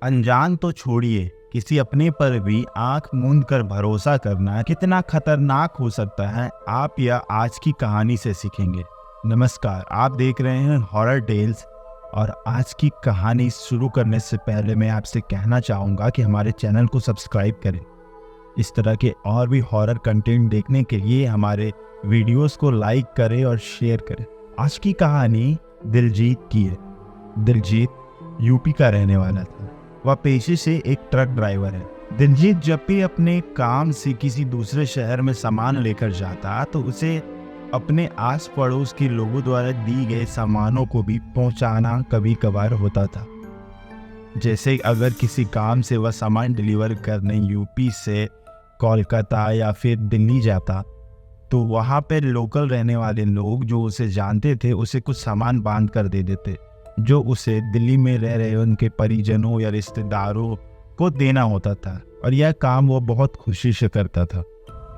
अनजान तो छोड़िए, किसी अपने पर भी आंख मूंद कर भरोसा करना कितना खतरनाक हो सकता है, आप या आज की कहानी से सीखेंगे। नमस्कार, आप देख रहे हैं हॉरर टेल्स। और आज की कहानी शुरू करने से पहले मैं आपसे कहना चाहूँगा कि हमारे चैनल को सब्सक्राइब करें। इस तरह के और भी हॉरर कंटेंट देखने के लिए हमारे वीडियोस को लाइक करें और शेयर करें। आज की कहानी दिलजीत की है। दिलजीत यूपी का रहने वाला था। वह पेशे से एक ट्रक ड्राइवर है। दिलजीत जब भी अपने काम से किसी दूसरे शहर में सामान लेकर जाता तो उसे अपने आस पड़ोस के लोगों द्वारा दी गए सामानों को भी पहुंचाना कभी कभार होता था। जैसे अगर किसी काम से वह सामान डिलीवर करने यूपी से कोलकाता या फिर दिल्ली जाता तो वहाँ पे लोकल रहने वाले लोग जो उसे जानते थे उसे कुछ सामान बांध कर दे देते, जो उसे दिल्ली में रह रहे उनके परिजनों या रिश्तेदारों को देना होता था। और यह काम वो बहुत खुशी से करता था।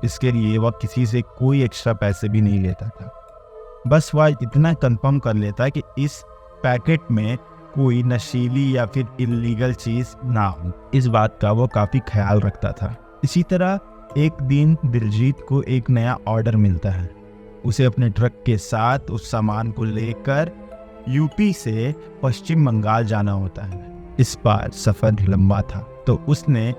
इसके लिए वह किसी से कोई एक्स्ट्रा पैसे भी नहीं लेता था। बस वह इतना कंफर्म कर लेता कि इस पैकेट में कोई नशीली या फिर इलीगल चीज ना हो। इस बात का वो काफी ख्याल रखता था। इसी तरह एक दिन दिलजीत को एक नया ऑर्डर मिलता है। उसे अपने ट्रक के साथ उस सामान को लेकर यूपी से पश्चिम बंगाल जाना होता है। इस बार सफर लंबा था तो उसने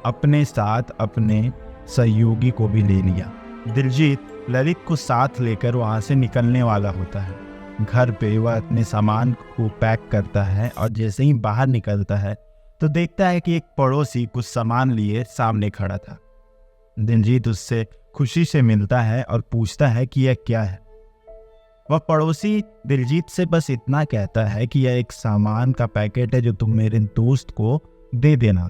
अपने साथ अपने सहयोगी को भी ले लिया। दिलजीत ललित को साथ लेकर वहां से निकलने वाला होता है। घर पे वह अपने सामान को पैक करता है और जैसे ही बाहर निकलता है तो देखता है कि एक पड़ोसी कुछ सामान लिए सामने खड़ा था। दिलजीत उससे खुशी से मिलता है और पूछता है कि यह क्या है। वह पड़ोसी दिलजीत से बस इतना कहता है कि यह एक सामान का पैकेट है जो तुम मेरे दोस्त को दे देना।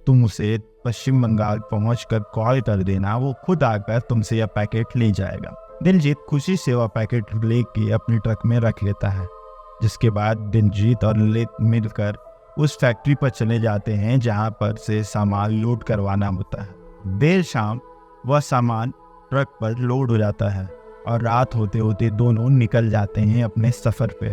तुम उसे पश्चिम बंगाल पहुंचकर कॉल कर देना, वो खुद आकर तुमसे यह पैकेट ले जाएगा। दिलजीत खुशी से वह पैकेट लेके अपने ट्रक में रख लेता है। जिसके बाद दिलजीत और ललित मिलकर उस फैक्ट्री पर चले जाते हैं जहां पर से सामान लोड करवाना होता है। देर शाम वह सामान ट्रक पर लोड हो जाता है और रात होते होते दोनों निकल जाते हैं अपने सफ़र पे।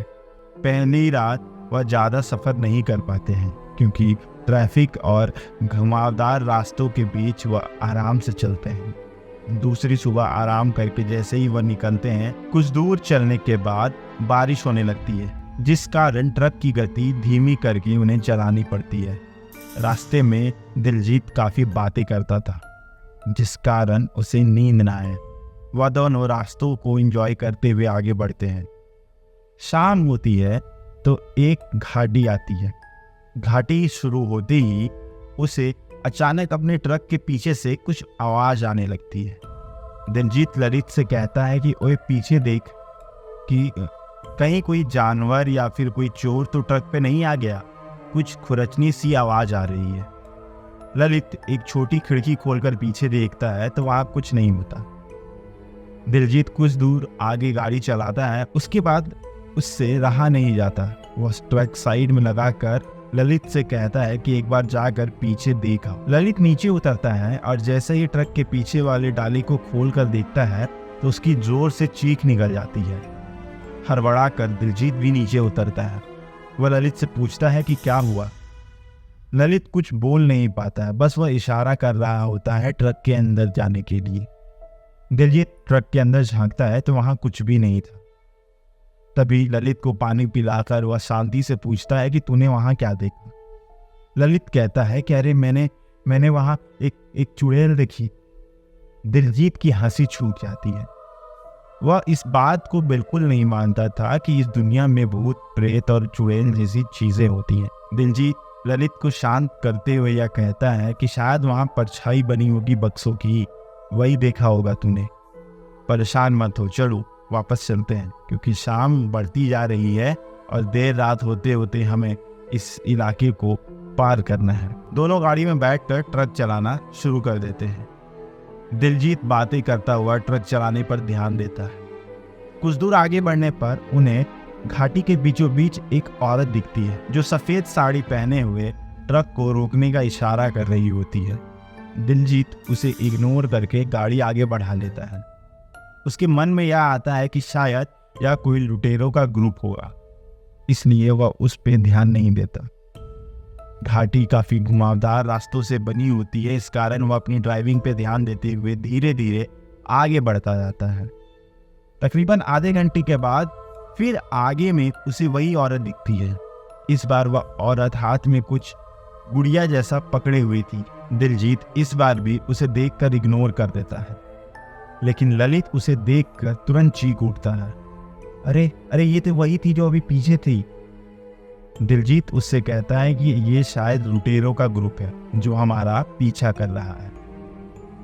पहली रात वह ज़्यादा सफ़र नहीं कर पाते हैं क्योंकि ट्रैफिक और घुमावदार रास्तों के बीच वह आराम से चलते हैं। दूसरी सुबह आराम करके जैसे ही वह निकलते हैं, कुछ दूर चलने के बाद बारिश होने लगती है, जिस कारण ट्रक की गति धीमी करके उन्हें चलानी पड़ती है। रास्ते में दिलजीत काफ़ी बातें करता था जिस कारण उसे नींद ना आए। वह दोनों रास्तों को एंजॉय करते हुए आगे बढ़ते हैं। शाम होती है तो एक घाटी आती है। घाटी शुरू होते ही उसे अचानक अपने ट्रक के पीछे से कुछ आवाज आने लगती है। दिलजीत ललित से कहता है कि ओए पीछे देख कि कहीं कोई जानवर या फिर कोई चोर तो ट्रक पे नहीं आ गया। कुछ खुरचनी सी आवाज आ रही है। ललित एक छोटी खिड़की खोलकर पीछे देखता है तो वहां कुछ नहीं होता। दिलजीत कुछ दूर आगे गाड़ी चलाता है, उसके बाद उससे रहा नहीं जाता। वह ट्रक साइड में लगाकर ललित से कहता है कि एक बार जाकर पीछे देखा। ललित नीचे उतरता है और जैसे ही ट्रक के पीछे वाले डाली को खोलकर देखता है तो उसकी जोर से चीख निकल जाती है। हड़बड़ा कर दिलजीत भी नीचे उतरता है। वह ललित से पूछता है कि क्या हुआ। ललित कुछ बोल नहीं पाता है, बस वह इशारा कर रहा होता है ट्रक के अंदर जाने के लिए। दिलजीत ट्रक के अंदर झांकता है तो वहां कुछ भी नहीं था। तभी ललित को पानी पिलाकर वह शांति से पूछता है कि तूने वहां क्या देखा। ललित कहता है कि अरे मैंने वहां एक चुड़ैल देखी। दिलजीत की हंसी छूट जाती है। वह इस बात को बिल्कुल नहीं मानता था कि इस दुनिया में भूत प्रेत और चुड़ैल जैसी चीजें होती हैं। दिलजीत ललित को शांत करते हुए यह कहता है कि शायद वहां परछाई बनी होगी बक्सों की, वही देखा होगा तूने। परेशान मत हो, चलो वापस चलते हैं क्योंकि शाम बढ़ती जा रही है और देर रात होते होते हमें इस इलाके को पार करना है। दोनों गाड़ी में बैठकर ट्रक चलाना शुरू कर देते हैं। दिलजीत बातें करता हुआ ट्रक चलाने पर ध्यान देता है। कुछ दूर आगे बढ़ने पर उन्हें घाटी के बीचों बीच एक औरत दिखती है जो सफेद साड़ी पहने हुए ट्रक को रोकने का इशारा कर रही होती है। दिलजीत उसे इग्नोर करके गाड़ी आगे बढ़ा लेता है। उसके मन में यह आता है कि शायद यह कोई लुटेरों का ग्रुप होगा, इसलिए वह उस पर ध्यान नहीं देता। घाटी काफी घुमावदार रास्तों से बनी होती है, इस कारण वह अपनी ड्राइविंग पे ध्यान देते हुए धीरे धीरे आगे बढ़ता जाता है। तकरीबन आधे घंटे के बाद फिर आगे में उसे वही औरत दिखती है। इस बार वह औरत हाथ में कुछ गुड़िया जैसा पकड़े हुई थी। दिलजीत इस बार भी उसे देखकर इग्नोर कर देता है, लेकिन ललित उसे देखकर तुरंत चीख उठता है, अरे अरे ये तो वही थी जो अभी पीछे थी। दिलजीत उससे कहता है कि ये शायद लुटेरों का ग्रुप है जो हमारा पीछा कर रहा है,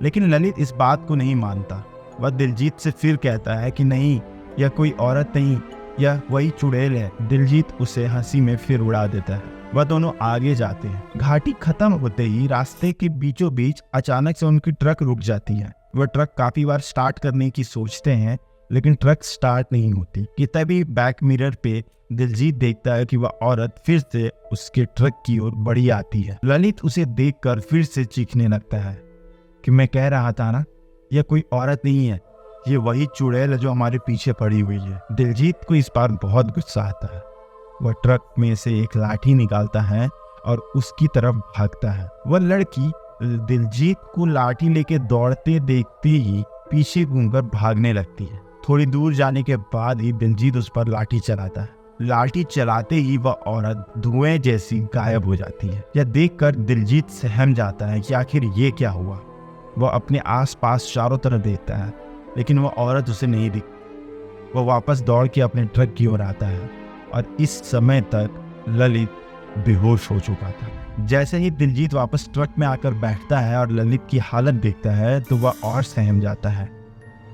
लेकिन ललित इस बात को नहीं मानता। वह दिलजीत से फिर कहता है कि नहीं, यह कोई औरत नहीं, यह वही चुड़ैल है। दिलजीत उसे हंसी में फिर उड़ा देता है। वह दोनों आगे जाते हैं। घाटी खत्म होते ही रास्ते के बीचों बीच अचानक से उनकी ट्रक रुक जाती है। वह ट्रक काफी बार स्टार्ट करने की सोचते हैं, लेकिन ट्रक स्टार्ट नहीं होती कि तभी बैक मिरर पे दिलजीत देखता है कि वह औरत फिर से उसके ट्रक की ओर बढ़ी आती है। ललित उसे देखकर फिर से चीखने लगता है कि मैं कह रहा था ना, यह कोई औरत नहीं है, ये वही चुड़ैल है जो हमारे पीछे पड़ी हुई है। दिलजीत को इस बार बहुत गुस्सा आता है। वह ट्रक में से एक लाठी निकालता है और उसकी तरफ भागता है। वह लड़की दिलजीत को लाठी लेके दौड़ते देखते ही पीछे घूमकर भागने लगती है। थोड़ी दूर जाने के बाद ही दिलजीत उस पर लाठी चलाता है। लाठी चलाते ही वह औरत धुएं जैसी गायब हो जाती है। यह देखकर दिलजीत सहम जाता है कि आखिर ये क्या हुआ। वह अपने आसपास चारों तरफ देखता है, लेकिन वह औरत उसे नहीं दिखती। वह वापस दौड़ के अपने ट्रक की ओर आता है और इस समय तक ललित बेहोश हो चुका था। जैसे ही दिलजीत वापस ट्रक में आकर बैठता है और ललित की हालत देखता है तो वह और सहम जाता है।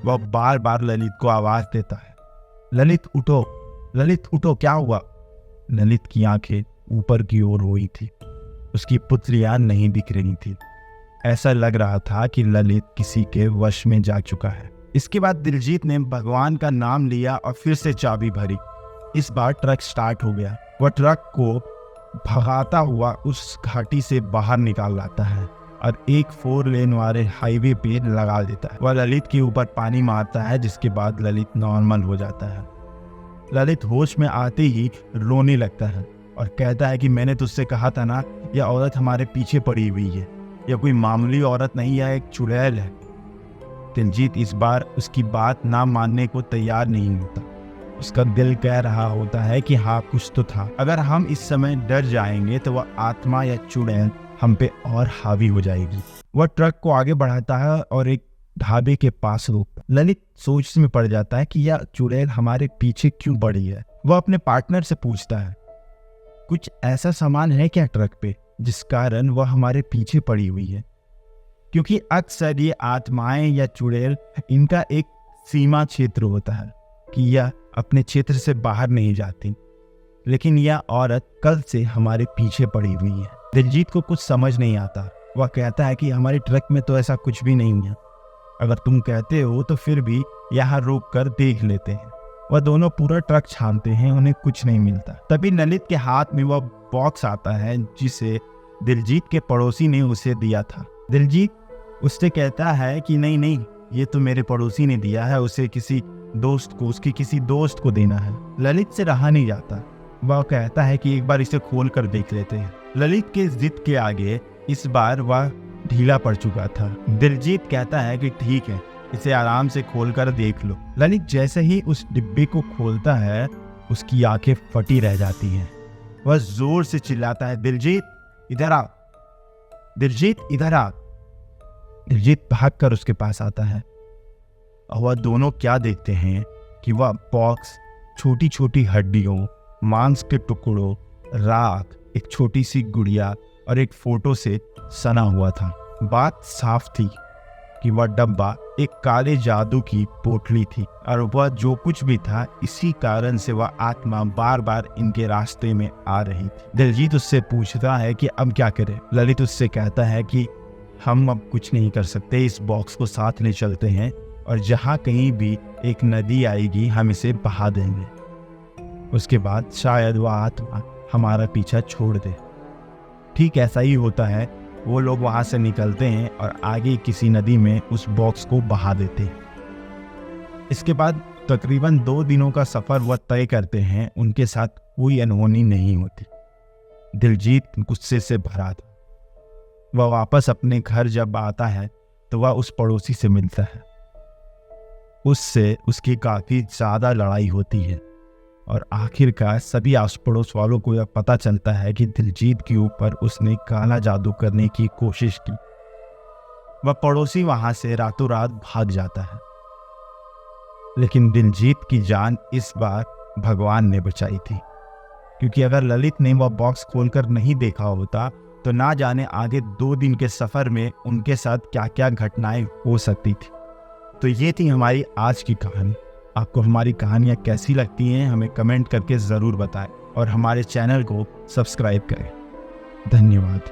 वह बार बार ललित को आवाज देता है, ललित उठो, ललित उठो, क्या हुआ। ललित की आंखें ऊपर की ओर हुई थी। उसकी पुतलियां नहीं दिख रही थी। ऐसा लग रहा था कि ललित किसी के वश में जा चुका है। इसके बाद दिलजीत ने भगवान का नाम लिया और फिर से चाबी भरी। इस बार ट्रक स्टार्ट हो गया। वह ट्रक को भगाता हुआ उस घाटी से बाहर निकाल लाता है और एक 4 लेन वाले हाईवे पे लगा देता है। वह ललित के ऊपर पानी मारता है, जिसके बाद ललित नॉर्मल हो जाता है। ललित होश में आते ही रोने लगता है और कहता है कि मैंने तुझसे कहा था ना, यह औरत हमारे पीछे पड़ी हुई है, यह कोई मामूली औरत नहीं है, एक चुड़ैल है। दिलजीत इस बार उसकी बात ना मानने को तैयार नहीं होता। उसका दिल कह रहा होता है कि हाँ, कुछ तो था। अगर हम इस समय डर जाएंगे तो वह आत्मा या चुड़ैल हम पे और हावी हो जाएगी। वह ट्रक को आगे बढ़ाता है और एक ढाबे के पास रोकता। ललित सोच में पड़ जाता है कि यह चुड़ैल हमारे पीछे क्यों पड़ी है। वह अपने पार्टनर से पूछता है, कुछ ऐसा सामान है क्या ट्रक पे जिस कारण वह हमारे पीछे पड़ी हुई है, क्योंकि अक्सर ये आत्माएं या चुड़ैल, इनका एक सीमा क्षेत्र होता है कि यह अपने क्षेत्र से बाहर नहीं जाती। लेकिन यह औरत कल से हमारे पीछे पड़ी हुई है। दिलजीत को कुछ समझ नहीं आता। वह कहता है कि हमारे ट्रक में तो ऐसा कुछ भी नहीं है, अगर तुम कहते हो तो फिर भी यहाँ रोक कर देख लेते हैं। वह दोनों पूरा ट्रक छानते हैं, उन्हें कुछ नहीं मिलता। तभी ललित के हाथ में वह बॉक्स आता है जिसे दिलजीत के पड़ोसी ने उसे दिया था। दिलजीत उससे कहता है कि नहीं नहीं, ये तो मेरे पड़ोसी ने दिया है, उसे किसी दोस्त को, उसकी किसी दोस्त को देना है। ललित से रहा नहीं जाता। वह कहता है कि एक बार इसे खोल कर देख लेते हैं। ललित के जिद के आगे इस बार वह ढीला पड़ चुका था। दिलजीत कहता है कि ठीक है, इसे आराम से खोल कर देख लो। ललित जैसे ही उस डिब्बे को खोलता है, उसकी आंखें फटी रह जाती हैं। वह जोर से चिल्लाता है, दिलजीत इधर आ, दिलजीत इधर आ। दिलजीत भागकर उसके पास आता है और वह दोनों क्या देखते हैं कि वह बॉक्स छोटी छोटी हड्डियों, मांस के टुकड़ों, राख, एक छोटी सी गुड़िया और एक फोटो से सना हुआ था। बात साफ थी कि वह डब्बा एक काले जादू की पोटली थी और वह जो कुछ भी था, इसी कारण से वह आत्मा बार बार इनके रास्ते में आ रही थी। दिलजीत उससे पूछता है कि अब क्या करें। ललित उससे कहता है कि हम अब कुछ नहीं कर सकते, इस बॉक्स को साथ ले चलते हैं और जहाँ कहीं भी एक नदी आएगी हम इसे बहा देंगे। उसके बाद शायद वह आत्मा हमारा पीछा छोड़ दे। ठीक ऐसा ही होता है। वो लोग वहां से निकलते हैं और आगे किसी नदी में उस बॉक्स को बहा देते हैं। इसके बाद तकरीबन 2 दिनों का सफर वह तय करते हैं। उनके साथ कोई अनहोनी नहीं होती। दिलजीत गुस्से से भरा था। वह वापस अपने घर जब आता है तो वह उस पड़ोसी से मिलता है। उससे उसकी काफ़ी ज़्यादा लड़ाई होती है और आखिरकार सभी आस पड़ोस वालों को यह पता चलता है कि दिलजीत के ऊपर उसने काला जादू करने की कोशिश की। वह पड़ोसी वहां से रातों रात भाग जाता है, लेकिन दिलजीत की जान इस बार भगवान ने बचाई थी, क्योंकि अगर ललित ने वह बॉक्स खोलकर नहीं देखा होता तो ना जाने आगे 2 दिन के सफर में उनके साथ क्या क्या घटनाएं हो सकती थी। तो ये थी हमारी आज की कहानी। आपको हमारी कहानियाँ कैसी लगती हैं हमें कमेंट करके ज़रूर बताएं और हमारे चैनल को सब्सक्राइब करें। धन्यवाद।